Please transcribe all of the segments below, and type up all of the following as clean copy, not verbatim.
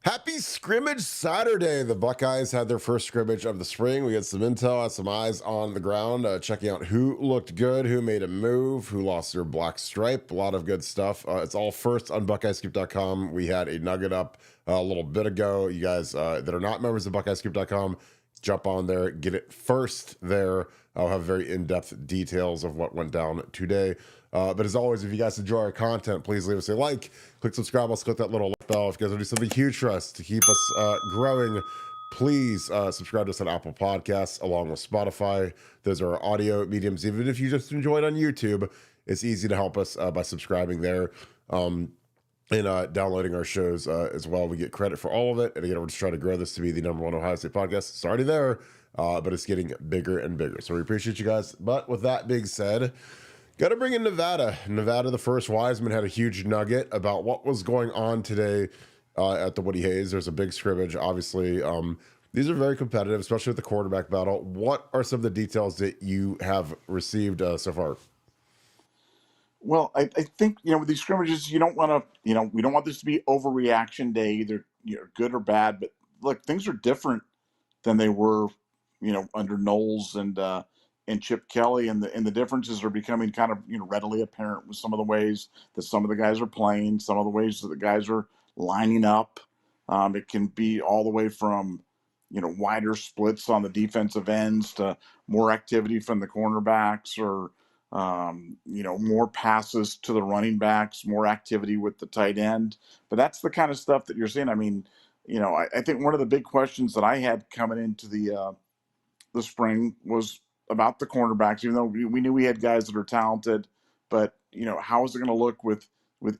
Happy Scrimmage Saturday. The Buckeyes had their first scrimmage of the spring. We had some intel, had some eyes on the ground, checking out who looked good, who made a move, who lost their black stripe. A lot of good stuff. It's all first on BuckeyeScoop.com. We had a nugget up a little bit ago. You guys that are not members of BuckeyeScoop.com, jump on there, get it first there. I'll have very in-depth details of what went down today. But as always, if you guys enjoy our content, please leave us a like, click subscribe, also click that little bell. If you guys want to do something huge for us to keep us growing, please subscribe to us on Apple Podcasts along with Spotify. Those are our audio mediums. Even if you just enjoy it on YouTube, it's easy to help us by subscribing there. And downloading our shows as well. We get credit for all of it. And again, we're just trying to grow this to be the #1 Ohio State podcast. It's already there, but it's getting bigger and bigger. So we appreciate you guys. But with that being said, got to bring in Nevada. Nevada, the first Wiseman, had a huge nugget about what was going on today at the Woody Hayes. There's a big scrimmage, obviously. These are very competitive, especially with the quarterback battle. What are some of the details that you have received so far? Well, I think, with these scrimmages, you don't want to, we don't want this to be overreaction day, either good or bad. But look, things are different than they were, under Knowles and Chip Kelly, and the differences are becoming kind of readily apparent with some of the ways that some of the guys are playing, some of the ways that the guys are lining up. It can be all the way from wider splits on the defensive ends to more activity from the cornerbacks, or more passes to the running backs, more activity with the tight end. But that's the kind of stuff that you're seeing. I mean, I think one of the big questions that I had coming into the spring was about the cornerbacks, even though we knew we had guys that are talented, but how is it going to look with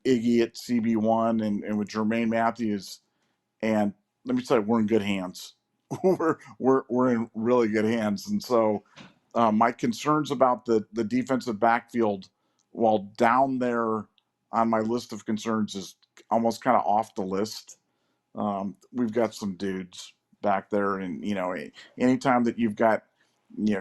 Iggy at CB1 and with Jermaine Matthews? And let me tell you, we're in good hands. we're in really good hands. And so my concerns about the defensive backfield, while down there on my list of concerns, is almost kind of off the list. We've got some dudes back there, and anytime that you've got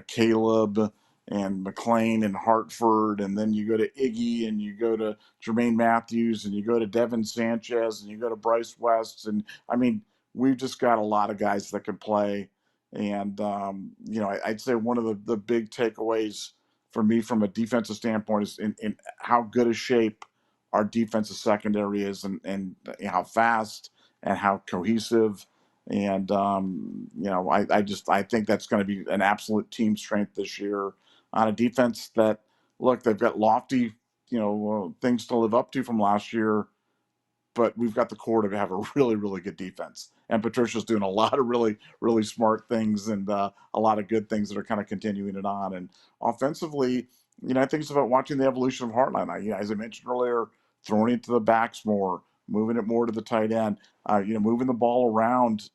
Caleb and McLean and Hartford, and then you go to Iggy and you go to Jermaine Matthews and you go to Devin Sanchez and you go to Bryce West, and I mean, we've just got a lot of guys that can play. And I'd say one of the big takeaways for me from a defensive standpoint is in how good a shape our defensive secondary is, and how fast and how cohesive. And I think that's going to be an absolute team strength this year on a defense that, look, they've got lofty things to live up to from last year, but we've got the core to have a really, really good defense. And Patricia's doing a lot of really, really smart things, and a lot of good things that are kind of continuing it on. And offensively, I think it's about watching the evolution of Heartline. As I mentioned earlier, throwing it to the backs more, moving it more to the tight end, moving the ball around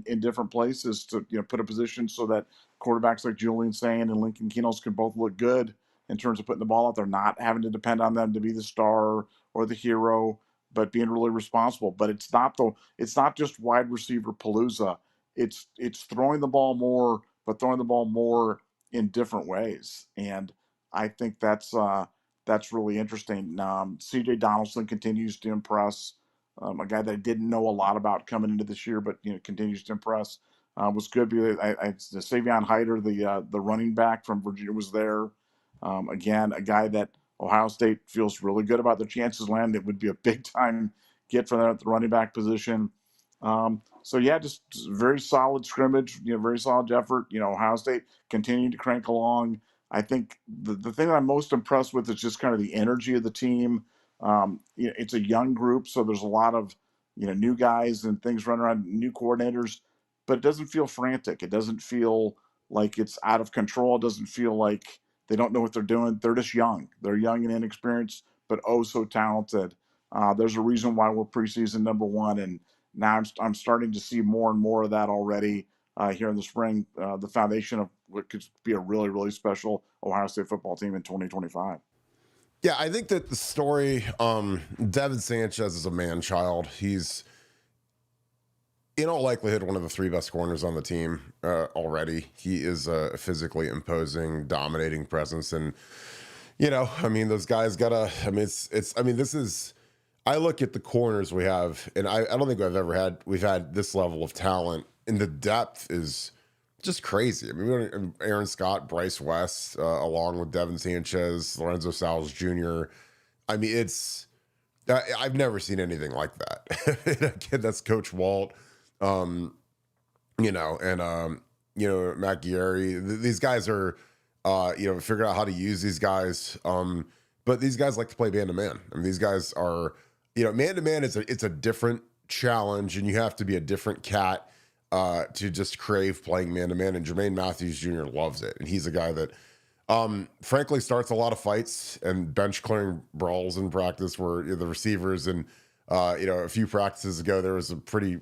in different places to put a position so that quarterbacks like Julian Sand and Lincoln Kinos can both look good in terms of putting the ball out there, not having to depend on them to be the star or the hero, but being really responsible. But it's not just wide receiver palooza. It's throwing the ball more, but throwing the ball more in different ways. And I think that's really interesting. C.J. Donaldson continues to impress. A guy that I didn't know a lot about coming into this year, but continues to impress. Was good. Savion Hyder, the running back from Virginia, was there. Again, a guy that Ohio State feels really good about their chances land. It would be a big time get for them at the running back position. Just very solid scrimmage, very solid effort. Ohio State continuing to crank along. I think the thing that I'm most impressed with is just kind of the energy of the team. It's a young group, so there's a lot of new guys and things running around, new coordinators, but it doesn't feel frantic. It doesn't feel like it's out of control. It doesn't feel like they don't know what they're doing. They're just young. They're young and inexperienced, but oh so talented. There's a reason why we're preseason #1, and now I'm starting to see more and more of that already here in the spring. The foundation of what could be a really, really special Ohio State football team in 2025. Yeah, I think that the story, Devin Sanchez is a man-child. He's, in all likelihood, one of the 3 best corners on the team already. He is a physically imposing, dominating presence. And, those guys gotta, this is I look at the corners we have, and I don't think we've had this level of talent, and the depth is just crazy. I mean, we got Aaron Scott, Bryce West, along with Devin Sanchez, Lorenzo Salles Jr. I mean, I've never seen anything like that. And again, that's Coach Walt, Matt Gary. These guys are, figuring out how to use these guys. But these guys like to play man to man. I mean, these guys are, man to man it's a different challenge, and you have to be a different cat to just crave playing man to man. And Jermaine Matthews Jr. loves it, and he's a guy that, frankly, starts a lot of fights and bench clearing brawls in practice. Where the receivers and a few practices ago there was a pretty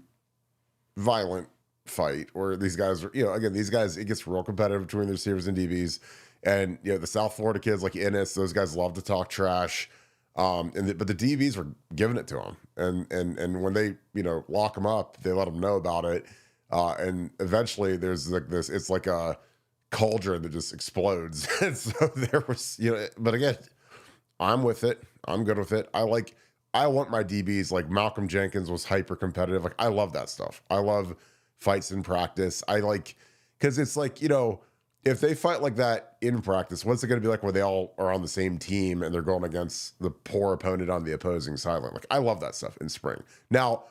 violent fight where these guys are, these guys, it gets real competitive between the receivers and DBs. And the South Florida kids like Ennis, those guys love to talk trash. But the DBs were giving it to them, and when they lock them up, they let them know about it. And eventually, there's like this. It's like a cauldron that just explodes. And so there was, But again, I'm with it. I'm good with it. I want my DBs, like Malcolm Jenkins was hyper competitive. Like, I love that stuff. I love fights in practice. Because it's like, if they fight like that in practice, what's it going to be like where they all are on the same team and they're going against the poor opponent on the opposing sideline? Like, I love that stuff in spring. Now,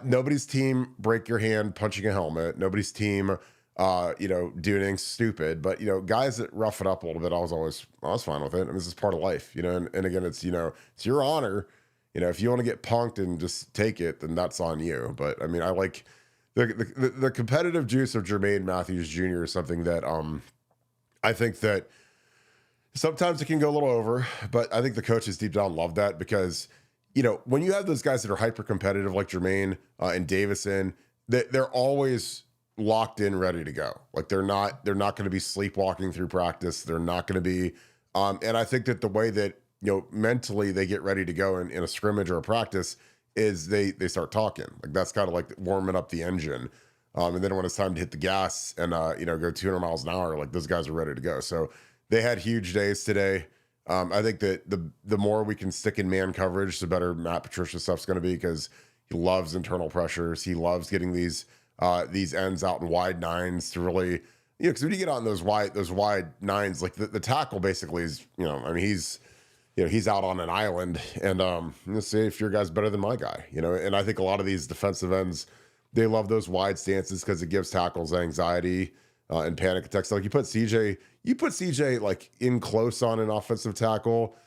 nobody's team break your hand punching a helmet. Nobody's team, do anything stupid. But, guys that rough it up a little bit, I was fine with it. I mean, this is part of life, and again, it's your honor. If you want to get punked and just take it, then that's on you. But I mean, I like the competitive juice of Jermaine Matthews Jr. is something that I think that sometimes it can go a little over, but I think the coaches deep down love that because, when you have those guys that are hyper competitive like Jermaine and Davison, they're always locked in, ready to go. Like they're not going to be sleepwalking through practice. They're not going to be, and I think that the way that, mentally they get ready to go in a scrimmage or a practice is they start talking. Like that's kind of like warming up the engine. And then when it's time to hit the gas and, go 200 miles an hour, like those guys are ready to go. So they had huge days today. I think that the more we can stick in man coverage, the better Matt Patricia stuff's going to be because he loves internal pressures. He loves getting these ends out in wide nines to really, because when you get on those wide nines, like the tackle basically is, he's out on an island, and let's see if your guy's better than my guy, And I think a lot of these defensive ends, they love those wide stances because it gives tackles anxiety and panic attacks. Like you put CJ like in close on an offensive tackle,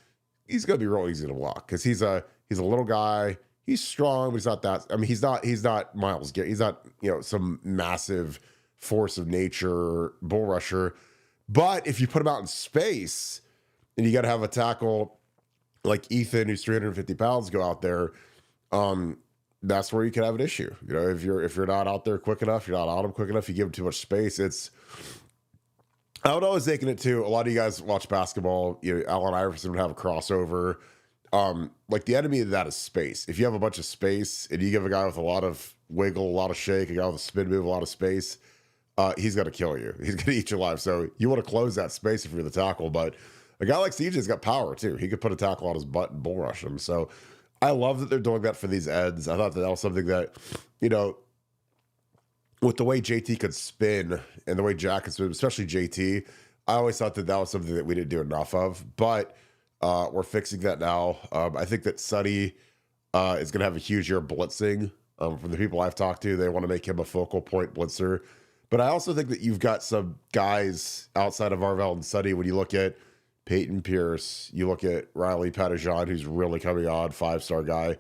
he's gonna be real easy to block because he's a little guy. He's strong, but he's not that. I mean, he's not Miles Garrett. He's not some massive force of nature bull rusher. But if you put him out in space, and you got to have a tackle like Ethan, who's 350 pounds, go out there. That's where you could have an issue. If you're not out there quick enough, you're not on him quick enough, you give him too much space. I would always liken it to a lot of you guys watch basketball. Allen Iverson would have a crossover. Like the enemy of that is space. If you have a bunch of space and you give a guy with a lot of wiggle, a lot of shake, a guy with a spin move, a lot of space, he's going to kill you. He's going to eat you alive. So you want to close that space if you're the tackle, but a guy like CJ's got power too. He could put a tackle on his butt and bull rush him. So I love that they're doing that for these ends. I thought that was something that, with the way JT could spin and the way Jack could spin, especially JT, I always thought that was something that we didn't do enough of. But we're fixing that now. I think that Sonny is going to have a huge year blitzing. From the people I've talked to, they want to make him a focal point blitzer. But I also think that you've got some guys outside of Arvell and Sonny when you look at Peyton Pierce, you look at Riley Patterson, who's really coming on, 5-star guy.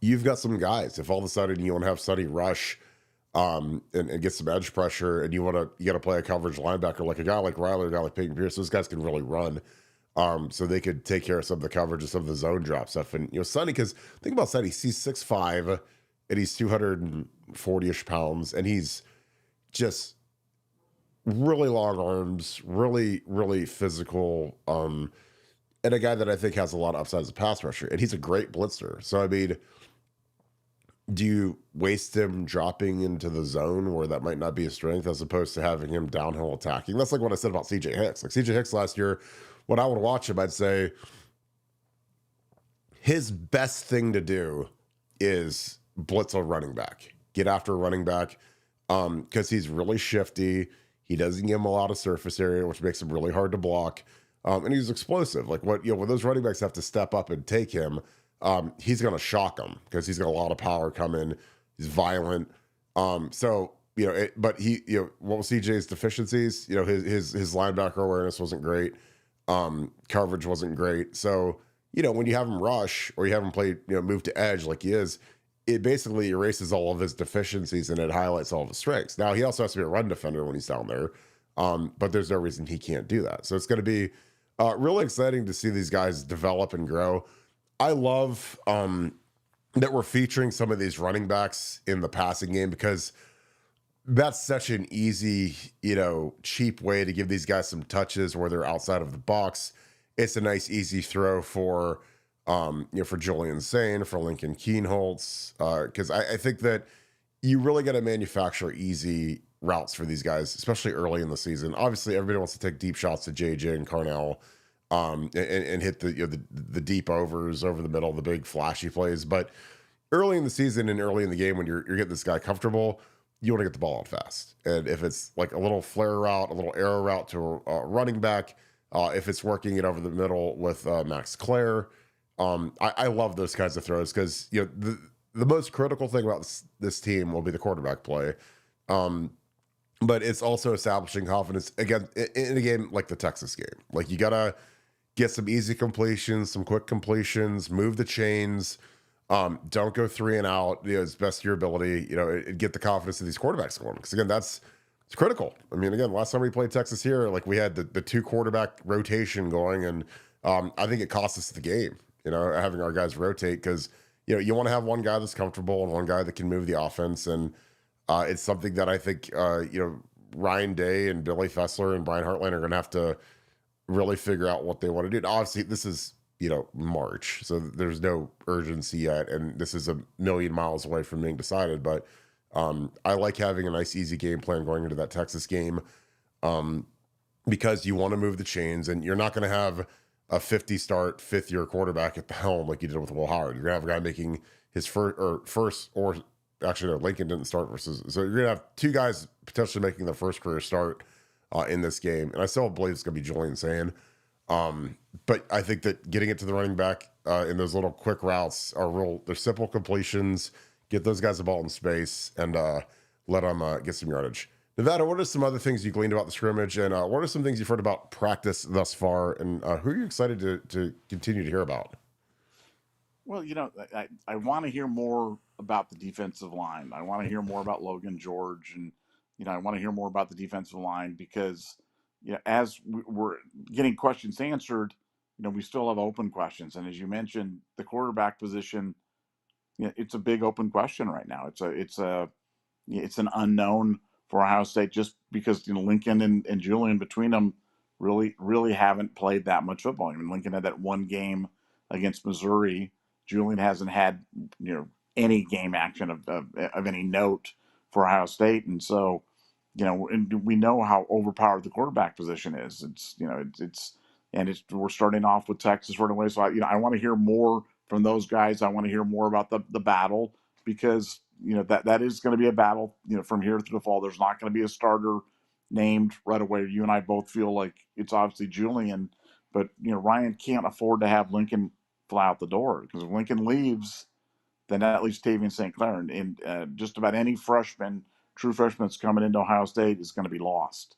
You've got some guys. If all of a sudden you want to have Sonny rush and get some edge pressure, and you got to play a coverage linebacker like a guy like Riley or a guy like Peyton Pierce, those guys can really run. So they could take care of some of the coverage and some of the zone drop stuff. And Sonny, because think about Sonny, he's 6'5", and he's 240-ish pounds, and he's just really long arms, really, really physical, and a guy that I think has a lot of upside as a pass rusher, and he's a great blitzer. So, I mean, do you waste him dropping into the zone where that might not be a strength as opposed to having him downhill attacking? That's like what I said about CJ Hicks. Like CJ Hicks last year, when I would watch him, I'd say, his best thing to do is blitz a running back, get after a running back, because he's really shifty. He doesn't give him a lot of surface area, which makes him really hard to block. And he's explosive. Like when those running backs have to step up and take him, he's going to shock them because he's got a lot of power coming. He's violent. So but what was CJ's deficiencies? His linebacker awareness wasn't great. Coverage wasn't great. So when you have him rush or you have him play, move to edge like he is, it basically erases all of his deficiencies and it highlights all of his strengths. Now he also has to be a run defender when he's down there, but there's no reason he can't do that. So it's going to be really exciting to see these guys develop and grow. I love that we're featuring some of these running backs in the passing game because that's such an easy, cheap way to give these guys some touches where they're outside of the box. It's a nice, easy throw for Julian Sain, for Lincoln Keenholz, because I think that you really got to manufacture easy routes for these guys, especially early in the season. Obviously, everybody wants to take deep shots to JJ and Carnell, and hit the deep overs over the middle, the big flashy plays. But early in the season and early in the game, when you're getting this guy comfortable, you want to get the ball out fast. And if it's like a little flare route, a little arrow route to a running back, if it's working it over the middle with Max Clare, I love those kinds of throws because the most critical thing about this team will be the quarterback play. But it's also establishing confidence again in a game like the Texas game. Like you gotta get some easy completions, some quick completions, move the chains. Don't go 3 and out, as best of your ability, get the confidence of these quarterbacks going. Because again, it's critical. I mean, again, last time we played Texas here, like we had the 2 quarterback rotation going, and I think it cost us the game, having our guys rotate because, you want to have one guy that's comfortable and one guy that can move the offense. And it's something that I think, Ryan Day and Billy Fessler and Brian Hartline are going to have to really figure out what they want to do. Obviously, this is, March, so there's no urgency yet, and this is a million miles away from being decided. But I like having a nice, easy game plan going into that Texas game, because you want to move the chains, and you're not going to have a 50-start fifth-year quarterback at the helm like you did with Will Howard. You're gonna have a guy making his first, or actually, no, Lincoln didn't start versus. So you're gonna have 2 guys potentially making their first career start in this game, and I still believe it's gonna be Julian Sain. But I think that getting it to the running back in those little quick routes they're simple completions. Get those guys the ball in space and let them get some yardage. Nevada, what are some other things you gleaned about the scrimmage, and what are some things you've heard about practice thus far, and who are you excited to continue to hear about? Well, I want to hear more about the defensive line. I want to hear more about Logan George, and I want to hear more about the defensive line because as we're getting questions answered, we still have open questions. And as you mentioned, the quarterback position, it's a big open question right now. It's an unknown for Ohio State just because Lincoln and Julian between them really haven't played that much football. I mean, Lincoln had that one game against Missouri. Julian hasn't had any game action of any note for Ohio State, and so and we know how overpowered the quarterback position is. We're starting off with Texas right away. So I want to hear more from those guys. I want to hear more about the battle because that is going to be a battle. From here through the fall, there's not going to be a starter named right away. You and I both feel like it's obviously Julian, but Ryan can't afford to have Lincoln fly out the door because if Lincoln leaves, then at least Tavian St. Clair and just about any true freshman that's coming into Ohio State is going to be lost.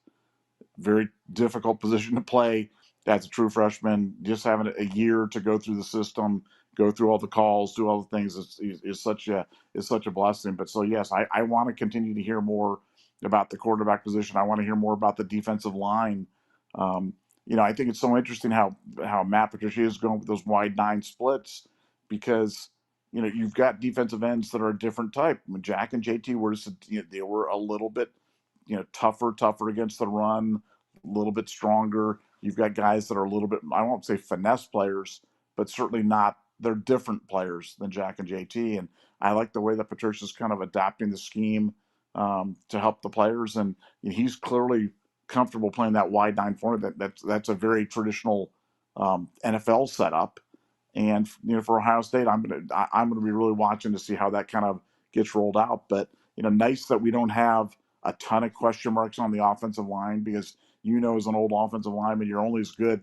Very difficult position to play as a true freshman. Just having a year to go through the system, go through all the calls, do all the things is such a blessing. But so yes, I want to continue to hear more about the quarterback position. I want to hear more about the defensive line. I think it's so interesting how Matt Patricia is going with those wide 9 splits because you've got defensive ends that are a different type. I mean, Jack and JT were they were a little bit tougher against the run, a little bit stronger. You've got guys that are a little bit, I won't say finesse players, but certainly not. They're different players than Jack and JT, and I like the way that Patricia's kind of adapting the scheme to help the players, and he's clearly comfortable playing that wide 9 forward. That's a very traditional NFL setup. And for Ohio State, I'm gonna be really watching to see how that kind of gets rolled out. But nice that we don't have a ton of question marks on the offensive line, because as an old offensive lineman, you're only as good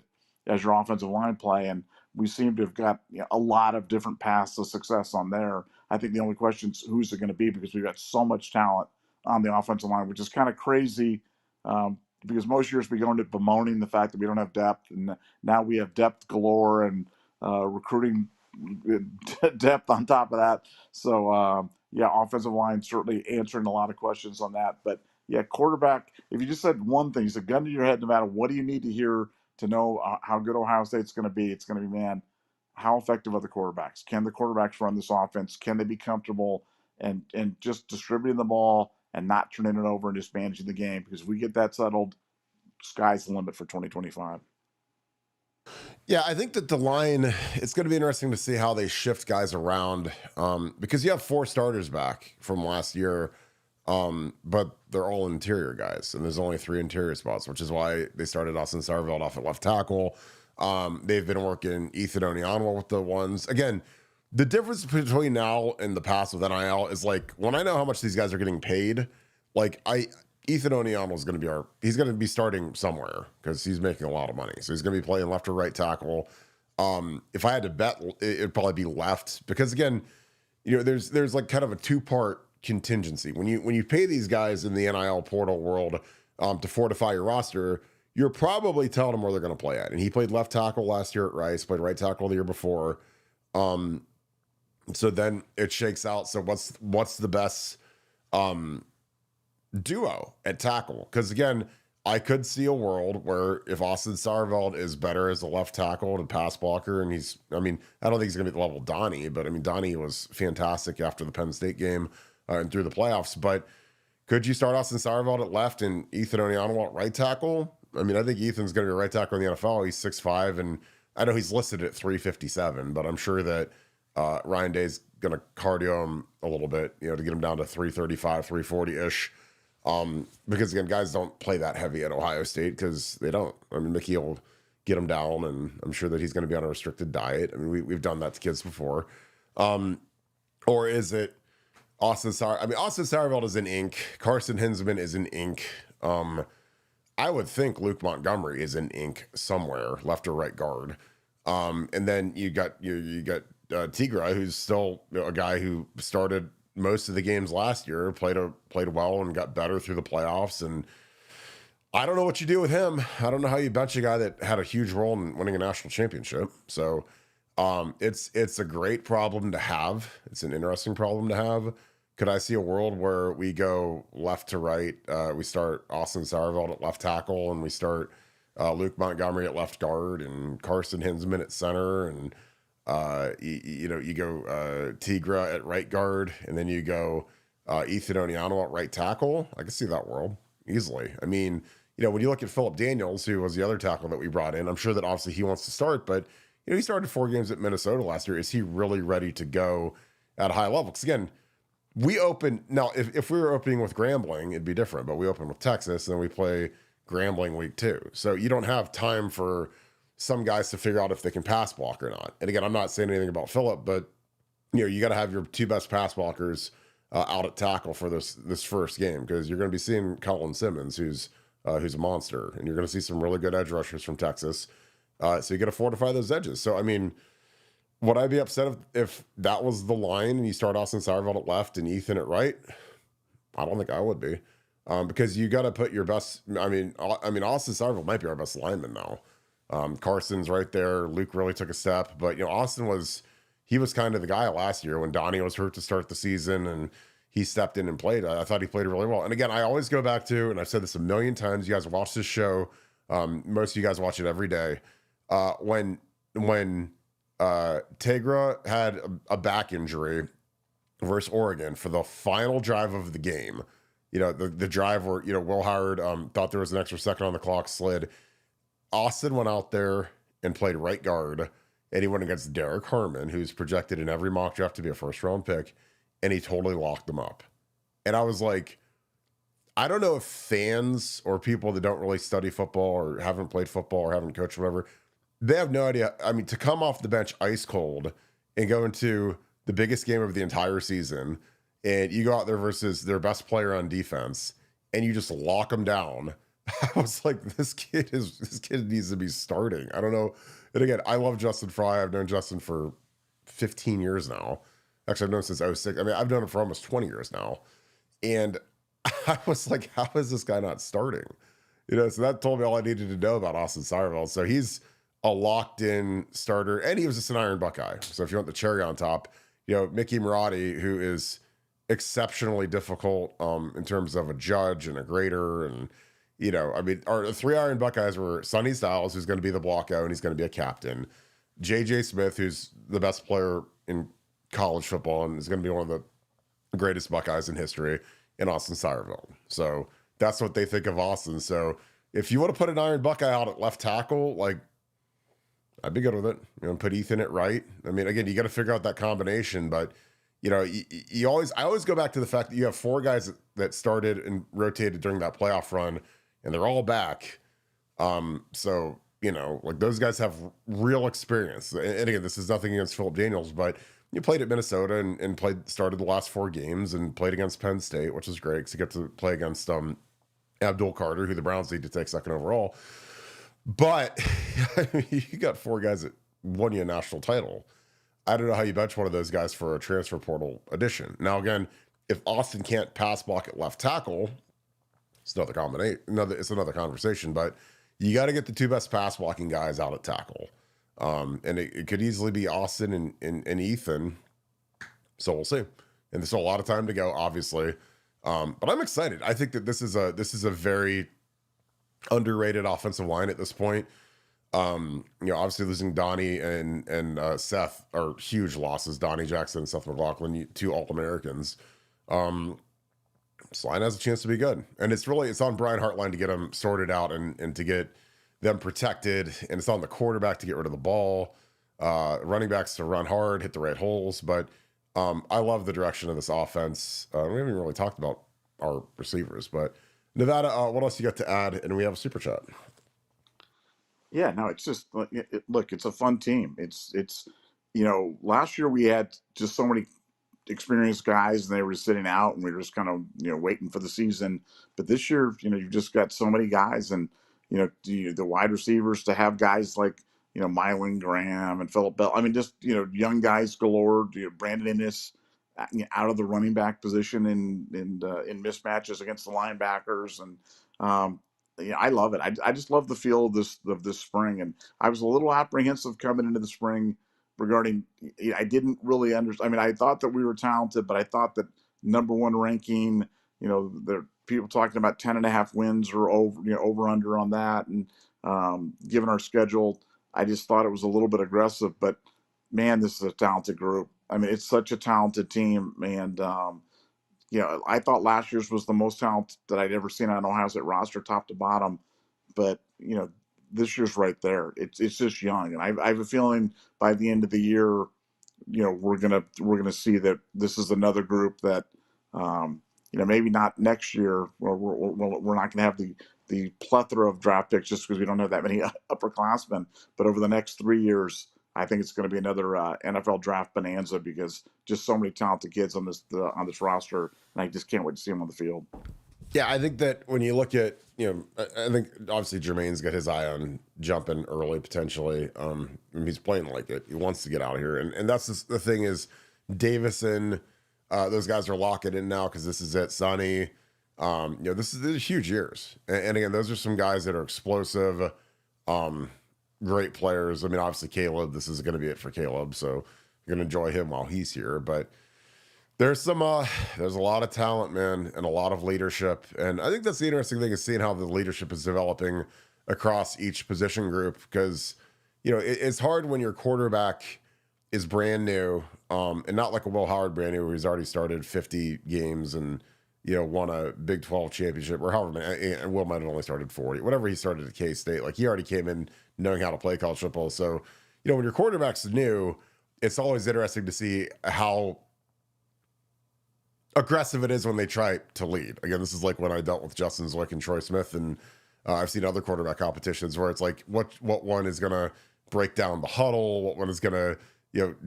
as your offensive line play, and we seem to have got a lot of different paths to success on there. I think the only question is who's it going to be, because we've got so much talent on the offensive line, which is kind of crazy. Because most years we go into bemoaning the fact that we don't have depth, and now we have depth galore, and recruiting depth on top of that. So yeah, offensive line certainly answering a lot of questions on that. But yeah, quarterback. If you just said one thing, it's a gun to your head, no matter what do you need to hear to know how good Ohio State's going to be. It's going to be, man, how effective are the quarterbacks? Can the quarterbacks run this offense? Can they be comfortable and just distributing the ball and not turning it over and just managing the game? Because if we get that settled, sky's the limit for 2025. Yeah, I think that the line, it's going to be interesting to see how they shift guys around, because you have 4 starters back from last year, but they're all interior guys, and there's only 3 interior spots, which is why they started Austin Sarveld off at left tackle. They've been working Ethan Onianwa with the ones. Again, the difference between now and the past with NIL is, like, when I know how much these guys are getting paid, like, Ethan Onianwa is going to be he's going to be starting somewhere because he's making a lot of money. So he's going to be playing left or right tackle. If I had to bet, it'd probably be left, because, again, there's like kind of a 2-part contingency. When you pay these guys in the NIL portal world to fortify your roster, you're probably telling them where they're going to play at. And he played left tackle last year at Rice, played right tackle the year before. So then it shakes out. So what's the best duo at tackle? Because, again, I could see a world where if Austin Sarveld is better as a left tackle and pass blocker, and I don't think he's going to be at the level of Donnie, but Donnie was fantastic after the Penn State game and through the playoffs. But could you start Austin Sarveld at left and Ethan Onianwa at right tackle? I think Ethan's going to be a right tackle in the NFL. He's 6'5", and I know he's listed at 357, but I'm sure that Ryan Day's going to cardio him a little bit, to get him down to 335, 340-ish. Because, again, guys don't play that heavy at Ohio State because they don't. Mickey will get him down, and I'm sure that he's going to be on a restricted diet. We've done that to kids before. Or is it Austin Sarveld is in ink. Carson Hinsman is in ink. I would think Luke Montgomery is in ink somewhere, left or right guard. And then you got Tigra, who's still a guy who started most of the games last year, played well and got better through the playoffs. And I don't know what you do with him. I don't know how you bench a guy that had a huge role in winning a national championship. So it's a great problem to have. It's an interesting problem to have. Could I see a world where we go left to right? We start Austin Sarveld at left tackle, and we start Luke Montgomery at left guard, and Carson Hinsman at center, and you go Tigra at right guard, and then you go Ethan Onianwa at right tackle. I can see that world easily. When you look at Philip Daniels, who was the other tackle that we brought in, I'm sure that obviously he wants to start, but he started 4 games at Minnesota last year. Is he really ready to go at a high level? Because, again, we open now. If we were opening with Grambling, it'd be different. But we open with Texas, and then we play Grambling week 2. So you don't have time for some guys to figure out if they can pass block or not. And, again, I'm not saying anything about Philip, but you got to have your 2 best pass blockers out at tackle for this first game, because you're going to be seeing Colin Simmons, who's a monster, and you're going to see some really good edge rushers from Texas. So you got to fortify those edges. So would I be upset if that was the line and you start Austin Sarveld at left and Ethan at right? I don't think I would be, because you got to put your best. Austin Sarveld might be our best lineman now. Carson's right there. Luke really took a step, but Austin was kind of the guy last year when Donnie was hurt to start the season, and he stepped in and played. I thought he played really well. And, again, I always go back to, and I've said this a million times. You guys watch this show. Most of you guys watch it every day. When Tegra had a back injury versus Oregon for the final drive of the game, the drive where, Will Howard thought there was an extra second on the clock, slid. Austin went out there and played right guard, and he went against Derek Harmon, who's projected in every mock draft to be a first-round pick, and he totally locked them up. And I was like, I don't know if fans or people that don't really study football or haven't played football or haven't coached or whatever, they have no idea. I mean, to come off the bench ice cold and go into the biggest game of the entire season, and you go out there versus their best player on defense, and you just lock them down. I was like, this kid needs to be starting. I don't know. And again, I love Justin Fry. I've known Justin for 15 years now. Actually, I've known him since '06. I mean, I've known him for almost 20 years now. And I was like, how is this guy not starting? So that told me all I needed to know about Austin Seyerveld. So he's a locked-in starter, and he was just an Iron Buckeye. So if you want the cherry on top, Mickey Marotti, who is exceptionally difficult in terms of a judge and a grader, and I mean, our 3 Iron Buckeyes were Sonny Styles, who's going to be the blocko, and he's going to be a captain. J.J. Smith, who's the best player in college football and is going to be one of the greatest Buckeyes in history, and Austin Seyerveld. So that's what they think of Austin. So if you want to put an Iron Buckeye out at left tackle, like, I'd be good with it. Put Ethan at right. I mean, again, you got to figure out that combination, but I always go back to the fact that you have 4 guys that started and rotated during that playoff run, and they're all back. So like, those guys have real experience. And again, this is nothing against Philip Daniels, but you played at Minnesota and started the last 4 games and played against Penn State, which is great because you get to play against Abdul Carter, who the Browns need to take 2nd overall. But I mean, you got 4 guys that won you a national title. I don't know how you bench one of those guys for a transfer portal addition. Now, again, if Austin can't pass block at left tackle, it's another combination. It's another conversation. But you got to get the 2 best pass blocking guys out at tackle. And it could easily be Austin and Ethan. So we'll see. And there's still a lot of time to go, obviously. But I'm excited. I think that this is a very underrated offensive line at this point. Obviously losing Donnie and Seth are huge losses. Donnie Jackson and Seth McLaughlin, 2 All-Americans. This line has a chance to be good. And it's on Brian Hartline to get them sorted out and to get them protected. And it's on the quarterback to get rid of the ball. Running backs to run hard, hit the right holes. But I love the direction of this offense. We haven't even really talked about our receivers. But Nevada, what else you got to add? And we have a super chat. Yeah, no, it's just look, it's a fun team. It's last year we had just so many experienced guys and they were sitting out and we were just kind of waiting for the season. But this year, you've just got so many guys, and the wide receivers to have guys like Mylan Graham and Phillip Bell. I mean, just young guys galore. Brandon Ennis out of the running back position in mismatches against the linebackers, and I love it. I just love the feel of this spring, and I was a little apprehensive coming into the spring regarding. I didn't really understand. I mean, I thought that we were talented, but I thought that number 1 ranking. There are people talking about 10.5 wins or over under on that, and given our schedule, I just thought it was a little bit aggressive. But man, this is a talented group. I mean, it's such a talented team, and I thought last year's was the most talent that I'd ever seen on Ohio State roster, top to bottom. But this year's right there. It's just young, and I have a feeling by the end of the year, we're gonna see that this is another group that, maybe not next year. We're not gonna have the plethora of draft picks just because we don't have that many upperclassmen. But over the next 3 years, I think it's going to be another NFL draft bonanza because just so many talented kids on this roster, and I just can't wait to see them on the field. Yeah, I think that when you look at, I think obviously Jermaine's got his eye on jumping early potentially. He's playing like it. He wants to get out of here, and that's the thing is Davison. Those guys are locking in now because this is it. Sonny, these are huge years, and again, those are some guys that are explosive. Great players. I mean, obviously Caleb, this is going to be it for Caleb. So you're going to enjoy him while he's here, but there's a lot of talent, man, and a lot of leadership. And I think that's the interesting thing is seeing how the leadership is developing across each position group. Because, it's hard when your quarterback is brand new, and not like a Will Howard brand new, where he's already started 50 games and, won a Big 12 championship, or however many, and Will might have only started 40, whatever he started at K-State. Like, he already came in knowing how to play college football. So, when your quarterback's new, it's always interesting to see how aggressive it is when they try to lead. Again, this is like when I dealt with Justin Zwick and Troy Smith, and I've seen other quarterback competitions where it's like, what one is going to break down the huddle, what one is going to,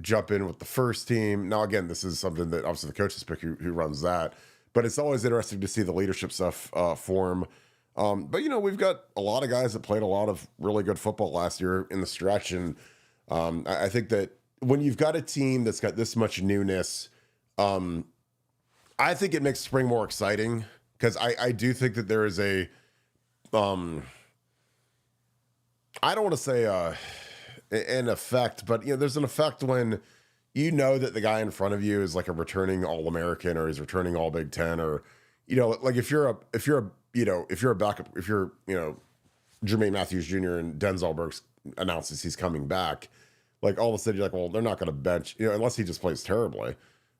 jump in with the first team. Now, again, this is something that obviously the coaches pick who runs that, but it's always interesting to see the leadership stuff form. But, we've got a lot of guys that played a lot of really good football last year in the stretch. And I think that when you've got a team that's got this much newness, I think it makes spring more exciting, because I do think that there is a, I don't want to say an effect, but there's an effect when that the guy in front of you is like a returning All-American, or he's returning All Big Ten, or like if you're a backup, if you're Jermaine Matthews Jr. and Denzel Burks announces he's coming back, like all of a sudden you're like, well, they're not going to bench, unless he just plays terribly.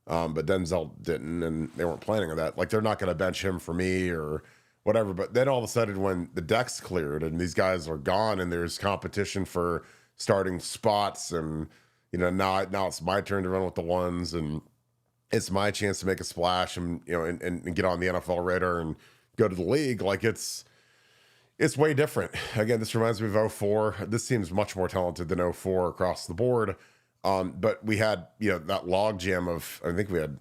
But Denzel didn't, and they weren't planning on that. Like, they're not going to bench him for me or whatever. But then all of a sudden, when the deck's cleared and these guys are gone and there's competition for starting spots, and now it's my turn to run with the ones, and it's my chance to make a splash and and get on the NFL radar and go to the league. Like, it's way different. Again, this reminds me of 2004. This seems much more talented than 2004 across the board. But we had, that log jam of, I think we had,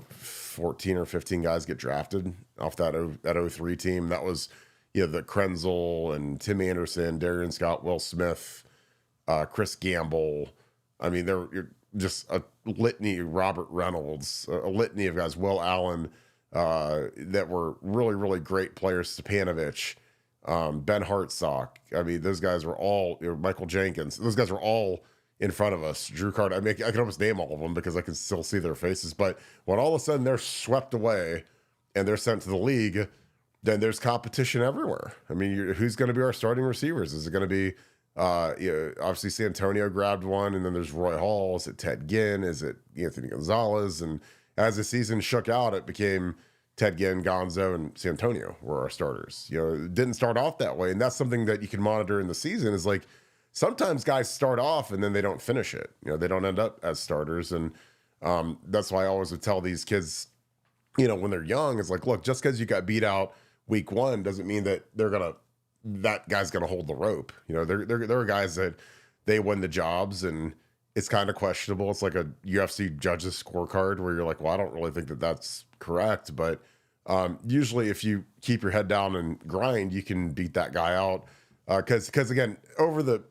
14 or 15 guys get drafted off that 03 team. That was, the Krenzel and Tim Anderson, Darian Scott, Will Smith, Chris Gamble. I mean, you're just a litany, Robert Reynolds, a litany of guys, Will Allen, that were really, really great players. Stepanovich, Ben Hartsock. I mean, those guys were all, Michael Jenkins. Those guys were all in front of us. Drew Carter. I mean, I can almost name all of them because I can still see their faces. But when all of a sudden they're swept away and they're sent to the league, then there's competition everywhere. I mean, who's going to be our starting receivers? Is it going to be, obviously Santonio grabbed one, and then there's Roy Hall. Is it Ted Ginn? Is it Anthony Gonzalez? And as the season shook out, it became Ted Ginn, Gonzo, and Santonio were our starters. It didn't start off that way. And that's something that you can monitor in the season, is like, sometimes guys start off and then they don't finish it. They don't end up as starters. And that's why I always would tell these kids, when they're young, it's like, look, just because you got beat out week one doesn't mean that that guy's going to hold the rope. There are guys that they win the jobs and it's kind of questionable. It's like a UFC judges scorecard where you're like, well, I don't really think that that's correct. But usually if you keep your head down and grind, you can beat that guy out. Because again, over the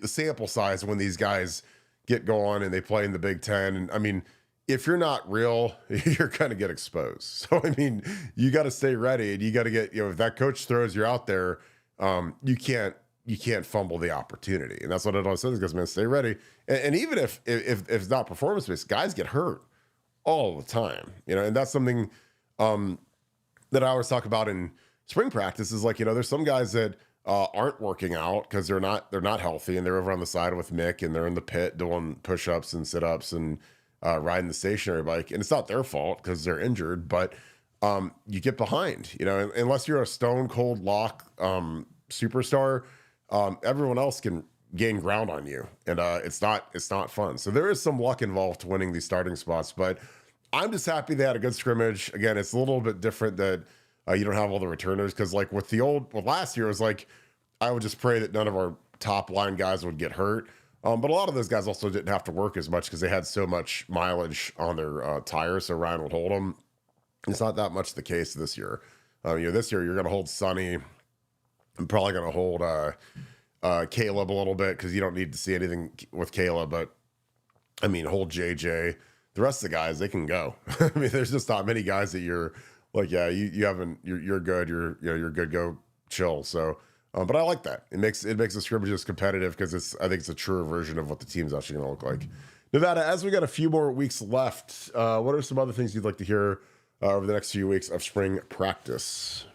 sample size, when these guys get going and they play in the Big Ten, and I mean, if you're not real, you're going to get exposed. So, I mean, you got to stay ready, and you got to get, if that coach throws you out there, you can't fumble the opportunity. And that's what it always says, guys, man, stay ready. And even if it's not performance-based, guys get hurt all the time, and that's something that I always talk about in spring practice is like, there's some guys that aren't working out because they're not healthy, and they're over on the side with Mick, and they're in the pit doing push-ups and sit-ups and riding the stationary bike, and it's not their fault because they're injured. But you get behind, unless you're a stone cold lock superstar, everyone else can gain ground on you, and it's not fun. So there is some luck involved to winning these starting spots, but I'm just happy they had a good scrimmage. Again, it's a little bit different that you don't have all the returners, because like with last year, it was like I would just pray that none of our top line guys would get hurt. But a lot of those guys also didn't have to work as much because they had so much mileage on their tires, so Ryan would hold them. It's not that much the case this year. This year you're going to hold Sonny. I'm probably going to hold Caleb a little bit because you don't need to see anything with Caleb. But I mean, hold JJ. The rest of the guys, they can go. I mean, there's just not many guys that you're like, yeah, you're good. You're good. Go chill. So, but I like that. It makes the scrimmages competitive because I think it's a truer version of what the team's actually going to look like. Nevada, as we got a few more weeks left, what are some other things you'd like to hear over the next few weeks of spring practice?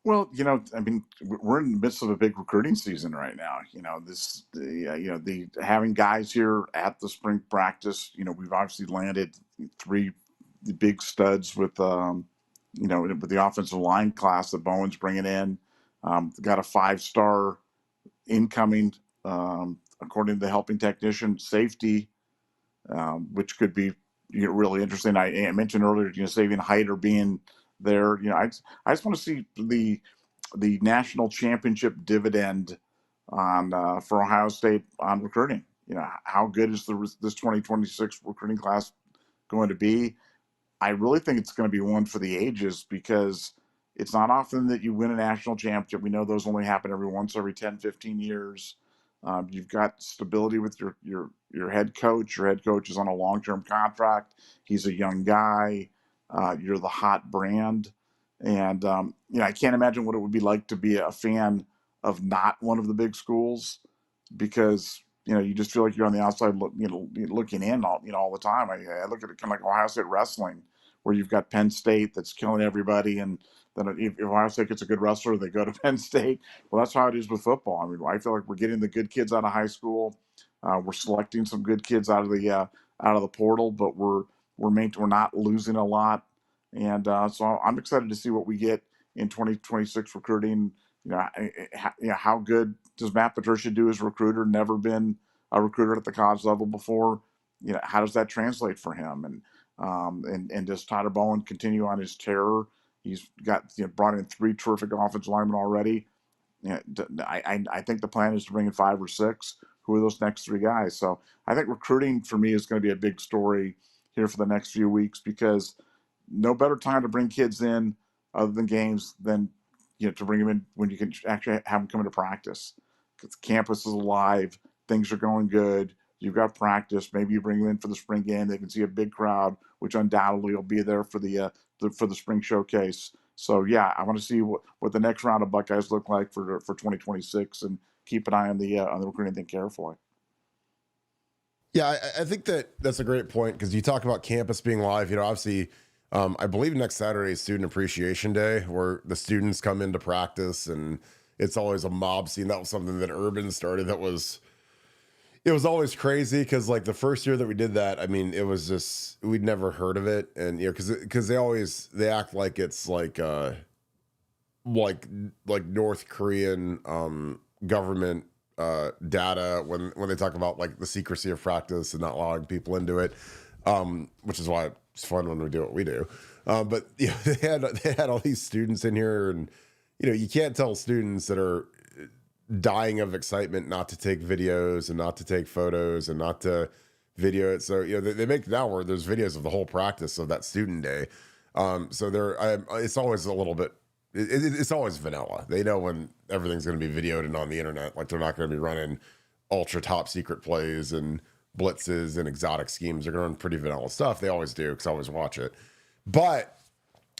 Well, I mean, we're in the midst of a big recruiting season right now. Having guys here at the spring practice. We've obviously landed 3 big studs with with the offensive line class that Bowen's bringing in. Got a 5-star incoming, according to the helping technician, safety, which could be really interesting. I mentioned earlier, Savian Hyder being there. I just want to see the national championship dividend on for Ohio State on recruiting. How good is this 2026 recruiting class going to be? I really think it's going to be one for the ages because it's not often that you win a national championship. We know those only happen every 10, 15 years. You've got stability with your head coach. Your head coach is on a long-term contract. He's a young guy. You're the hot brand. And, I can't imagine what it would be like to be a fan of not one of the big schools because you just feel like you're on the outside, looking in all the time. I look at it kind of like Ohio State wrestling, where you've got Penn State that's killing everybody, and then if Ohio State gets a good wrestler, they go to Penn State. Well, that's how it is with football. I mean, I feel like we're getting the good kids out of high school. We're selecting some good kids out of the portal, but we're not losing a lot, and so I'm excited to see what we get in 2026 recruiting. How good does Matt Patricia do as a recruiter? Never been a recruiter at the college level before. How does that translate for him? And does Tyler Bowen continue on his terror? He's got brought in 3 terrific offensive linemen already. I think the plan is to bring in 5 or 6. Who are those next 3 guys? So I think recruiting for me is going to be a big story here for the next few weeks because no better time to bring kids in other than games than to bring them in when you can actually have them come into practice. Because campus is alive, things are going good. You've got practice. Maybe you bring them in for the spring game. They can see a big crowd, which undoubtedly will be there for the spring showcase. So yeah, I want to see what the next round of Buckeyes look like for 2026, and keep an eye on the recruiting thing carefully. Yeah, I think that's a great point because you talk about campus being live. Obviously, I believe next Saturday is Student Appreciation Day, where the students come into practice, and it's always a mob scene. That was something that Urban started. It was always crazy because like the first year that we did that, I mean, it was just we'd never heard of it, and because they act like it's like North Korean government data when they talk about like the secrecy of practice and not allowing people into it, which is why it's fun when we do what we do. But they had all these students in here, and you can't tell students that are dying of excitement not to take videos and not to take photos and not to video it. So they make it now where there's videos of the whole practice of that student day. So it's always a little bit. It's always vanilla. They know when everything's going to be videoed and on the internet. Like they're not going to be running ultra top secret plays and blitzes and exotic schemes. They're going to run pretty vanilla stuff. They always do because I always watch it. But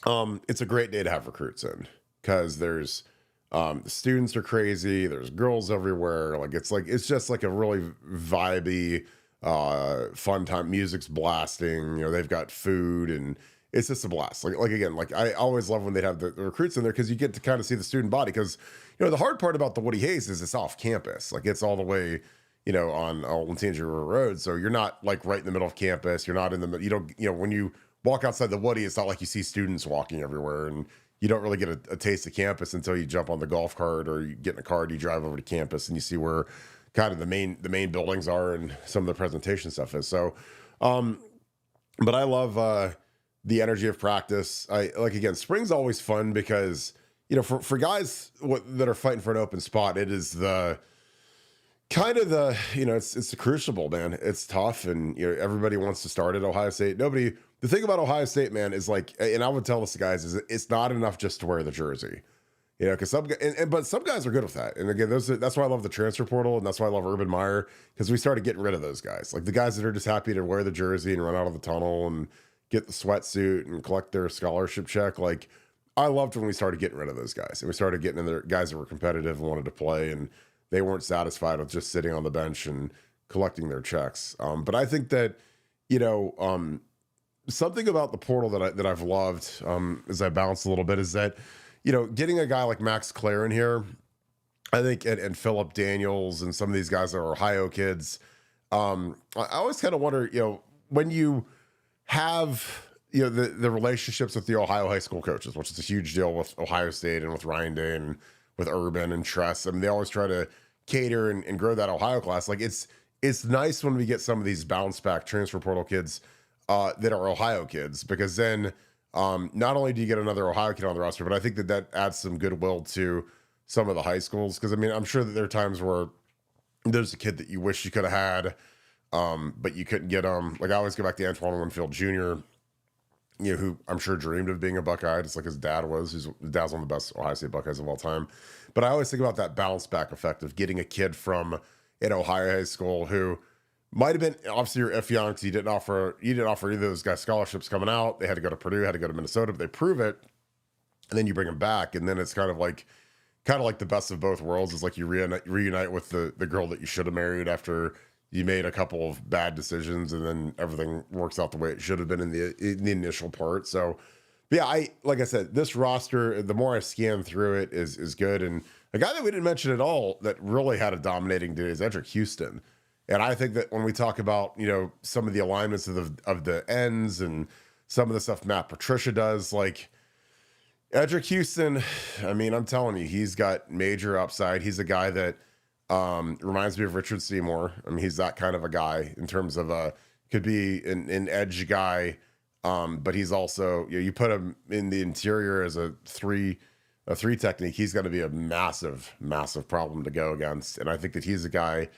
it's a great day to have recruits in because there's the students are crazy. There's girls everywhere. It's just like a really vibey, fun time. Music's blasting. They've got food and it's just a blast. Like I always love when they'd have the recruits in there because you get to kind of see the student body. Because the hard part about the Woody Hayes is it's off campus. Like it's all the way on Old Tangier River Road. So you're not like right in the middle of campus. You're not in the you don't when you walk outside the Woody, it's not like you see students walking everywhere, and you don't really get a taste of campus until you jump on the golf cart or you get in a car and you drive over to campus and you see where kind of the main buildings are and some of the presentation stuff is. So, but I love the energy of practice. Again, spring's always fun because for guys that are fighting for an open spot, it is the kind of it's the crucible, man. It's tough, and everybody wants to start at Ohio State. The thing about Ohio State, man, is like, and I would tell this to guys, is it's not enough just to wear the jersey, because but some guys are good with that. And again, that's why I love the transfer portal, and that's why I love Urban Meyer, because we started getting rid of those guys, like the guys that are just happy to wear the jersey and run out of the tunnel and get the sweatsuit and collect their scholarship check. Like I loved when we started getting rid of those guys, and we started getting in there guys that were competitive and wanted to play, and they weren't satisfied with just sitting on the bench and collecting their checks. But I think that something about the portal that I've loved as I bounce a little bit is that getting a guy like Max Clare in here, I think, and Phillip Daniels and some of these guys that are Ohio kids. I always kind of wonder, when you have the relationships with the Ohio high school coaches, which is a huge deal with Ohio State and with Ryan Day and with Urban and Tress. I mean, they always try to cater and grow that Ohio class. Like it's nice when we get some of these bounce back transfer portal kids that are Ohio kids, because then not only do you get another Ohio kid on the roster, but I think that adds some goodwill to some of the high schools. Because I mean, I'm sure that there are times where there's a kid that you wish you could have had, but you couldn't get them. Like I always go back to Antoine Winfield Jr., who I'm sure dreamed of being a Buckeye, just like his dad was. His dad's one of the best Ohio State Buckeyes of all time. But I always think about that bounce back effect of getting a kid from an Ohio high school who might have been obviously you're iffy on because you didn't offer either of those guys scholarships coming out. They had to go to Purdue, had to go to Minnesota, but they prove it, and then you bring them back, and then it's kind of like the best of both worlds. Is like you reunite with the girl that you should have married after you made a couple of bad decisions, and then everything works out the way it should have been in the initial part. So, but yeah, like I said, this roster, the more I scan through it, is good. And a guy that we didn't mention at all that really had a dominating day is Edric Houston. And I think that when we talk about some of the alignments of the ends and some of the stuff Matt Patricia does, like Edric Houston, I mean, I'm telling you, he's got major upside. He's a guy that reminds me of Richard Seymour. I mean, he's that kind of a guy in terms of could be an edge guy, but he's also you put him in the interior as a three technique. He's going to be a massive problem to go against, and I think that he's a guy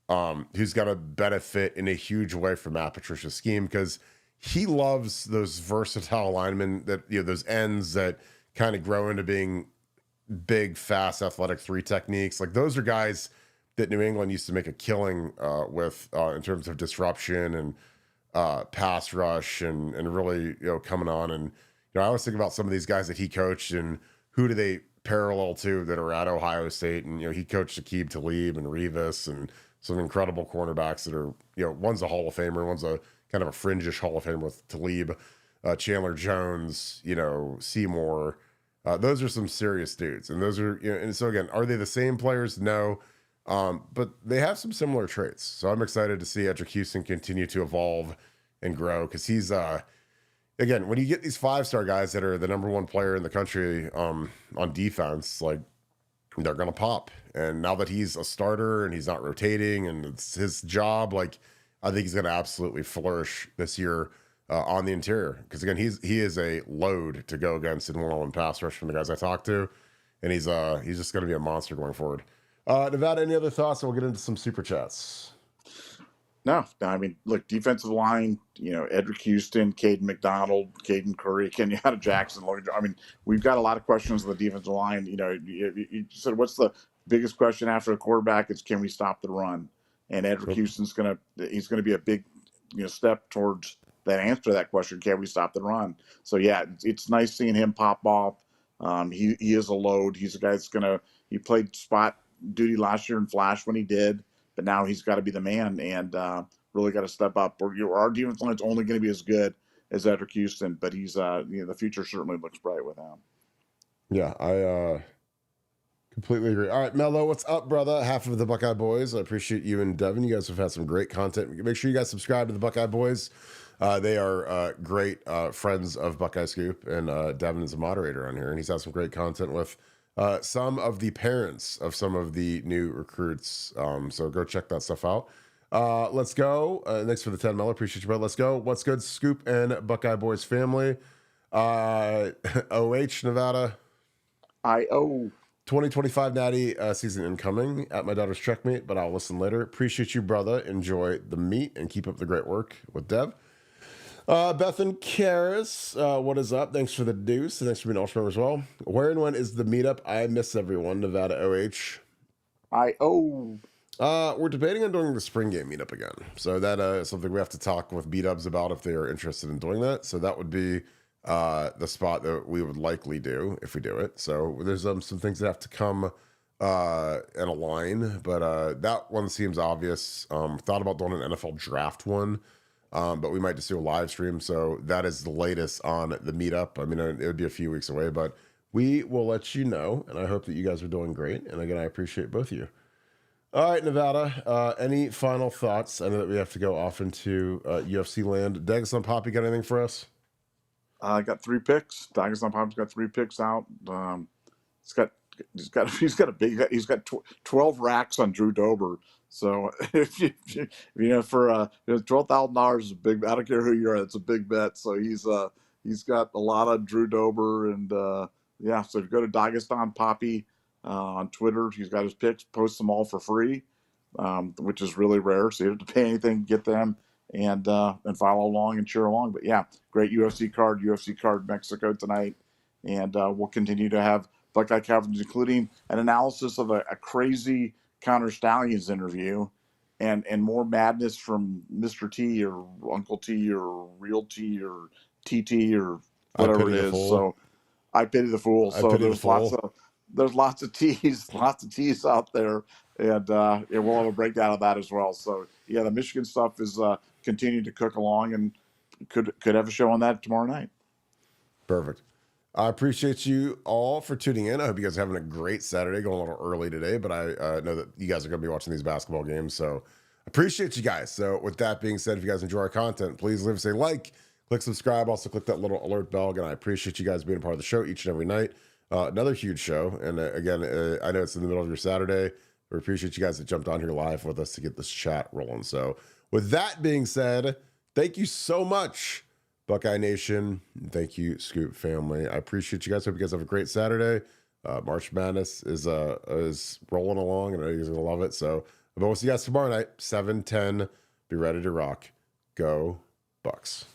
who's going to benefit in a huge way from Matt Patricia's scheme because he loves those versatile linemen that those ends that kind of grow into being big, fast, athletic three techniques. Like those are guys that New England used to make a killing with in terms of disruption and pass rush and really coming on. And I always think about some of these guys that he coached and who do they parallel to that are at Ohio State. And he coached Aqib Talib and Revis and some incredible cornerbacks that are one's a Hall of Famer, one's a kind of a fringish Hall of Famer with Talib, Chandler Jones, Seymour. Those are some serious dudes, and those are and so again, are they the same players? No, but they have some similar traits. So I'm excited to see Edric Houston continue to evolve and grow because he's again, when you get these 5-star guys that are the number one player in the country on defense, like they're gonna pop. And now that he's a starter and he's not rotating and it's his job, like I think he's gonna absolutely flourish this year. On the interior, because again, he is a load to go against in one-on-one pass rush from the guys I talked to, and he's just going to be a monster going forward. Nevada, any other thoughts? And we'll get into some super chats. No, I mean, look, defensive line, Edric Houston, Caden McDonald, Caden Curry, Kenyatta Jackson, Logan. I mean, we've got a lot of questions on the defensive line. You said, what's the biggest question after a quarterback? It's can we stop the run? And Edric Houston's gonna be a big step towards that answer to that question. Can we stop the run? So yeah, it's nice seeing him pop off. He is a load. He's a guy that's he played spot duty last year in Flash when he did, but now he's got to be the man and really got to step up. Our defense line's only going to be as good as Edric Houston, but he's the future certainly looks bright with him. Yeah, I completely agree. All right, Mello, what's up, brother? Half of the Buckeye Boys. I appreciate you and Devin. You guys have had some great content. Make sure you guys subscribe to the Buckeye Boys. They are great friends of Buckeye Scoop, and Devin is a moderator on here, and he's had some great content with some of the parents of some of the new recruits. So go check that stuff out. Let's go. Thanks for the 10, Mel. Appreciate you, bro. Let's go. What's good, Scoop and Buckeye Boys family? OH, Nevada. IO. 2025 Natty season incoming at my daughter's checkmate, but I'll listen later. Appreciate you, brother. Enjoy the meet and keep up the great work with Dev. Beth and Karis, what is up? Thanks for the deuce, and thanks for being ultra member as well. Where and when is the meetup? I miss everyone. Nevada OH. We're debating on doing the spring game meetup again. So that is something we have to talk with B-dubs about if they are interested in doing that. So that would be the spot that we would likely do if we do it. So there's some things that have to come and align, but that one seems obvious. Thought about doing an NFL draft one. But we might just do a live stream. So that is the latest on the meetup. I mean, it would be a few weeks away, but we will let you know. And I hope that you guys are doing great. And again, I appreciate both of you. All right, Nevada, any final thoughts? I know that we have to go off into UFC land. Dagestan Poppy, got anything for us? I got 3 picks. Dagestan Poppy's got 3 picks out. He's got 12 racks on Drew Dober. So if for $12,000 is a big. I don't care who you are, it's a big bet. So he's got a lot of Drew Dober and So if you go to Dagestan Poppy on Twitter. He's got his picks, posts them all for free, which is really rare. So you don't have to pay anything to get them and follow along and cheer along. But yeah, great UFC card Mexico tonight. And we'll continue to have Buckeye coverage, including an analysis of a crazy Connor Stallions interview and more madness from Mr. T or Uncle T or Real T or TT or whatever it is. So I pity the fool. So there's lots of T's out there, and we'll have a breakdown of that as well. So yeah, the Michigan stuff is continuing to cook along, and could have a show on that tomorrow night. Perfect. I appreciate you all for tuning in. I hope you guys are having a great Saturday, going a little early today, but I know that you guys are going to be watching these basketball games, so appreciate you guys. So with that being said, if you guys enjoy our content, please leave us a like, click subscribe, also click that little alert bell. Again, I appreciate you guys being a part of the show each and every night. Another huge show, and again, I know it's in the middle of your Saturday. We appreciate you guys that jumped on here live with us to get this chat rolling. So with that being said, thank you so much, Buckeye Nation. Thank you, Scoop family. I appreciate you guys. Hope you guys have a great Saturday. March Madness is rolling along, and I know you guys are gonna love it. So we'll see you guys tomorrow night, 7:10. Be ready to rock. Go Bucks.